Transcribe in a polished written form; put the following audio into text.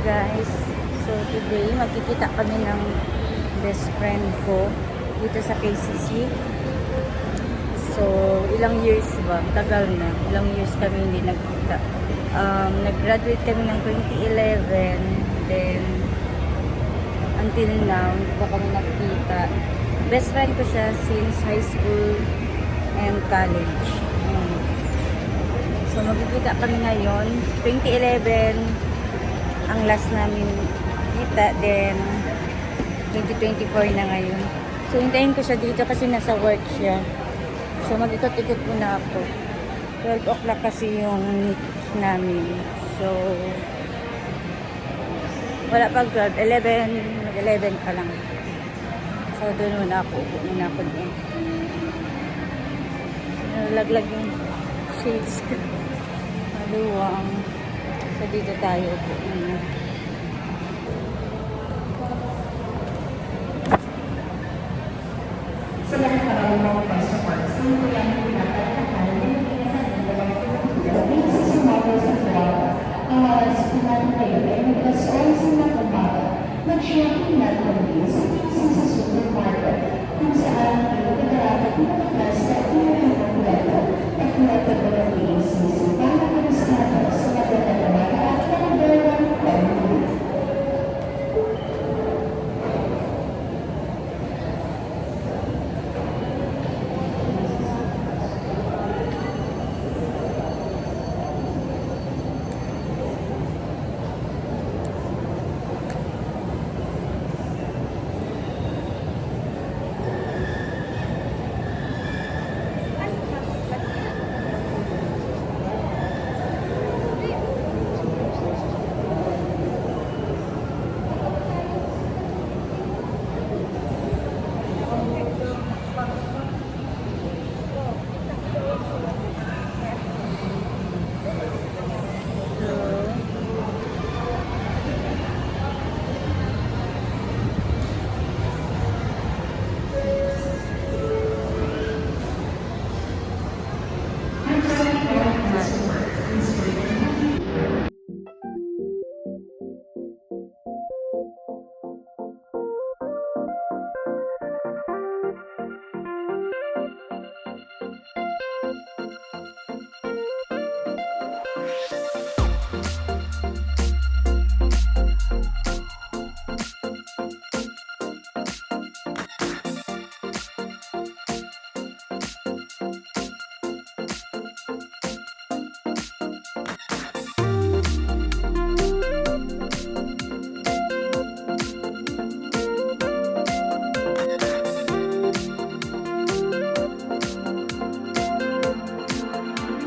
guys, so today magkikita kami ng best friend ko dito sa KCC. So ilang years ba? Tagal na. Ilang years kami hindi nagkita. Nag-graduate kami ng 2011, then until now hindi pa kami nagkita. Best friend ko siya since high school and college. So magkikita kami ngayon. 2011 ang last namin kita, then 2024 na ngayon. So hintayin ko siya dito kasi nasa work siya. So mag-ikot-ikot muna ako. 12 o'clock kasi yung meet namin. So wala pag 12, 11, mag-11 pa lang. So doon muna ako. Upo muna ako doon. Nalaglag yung shades ko. Maluwang. So dito tayo upo muna.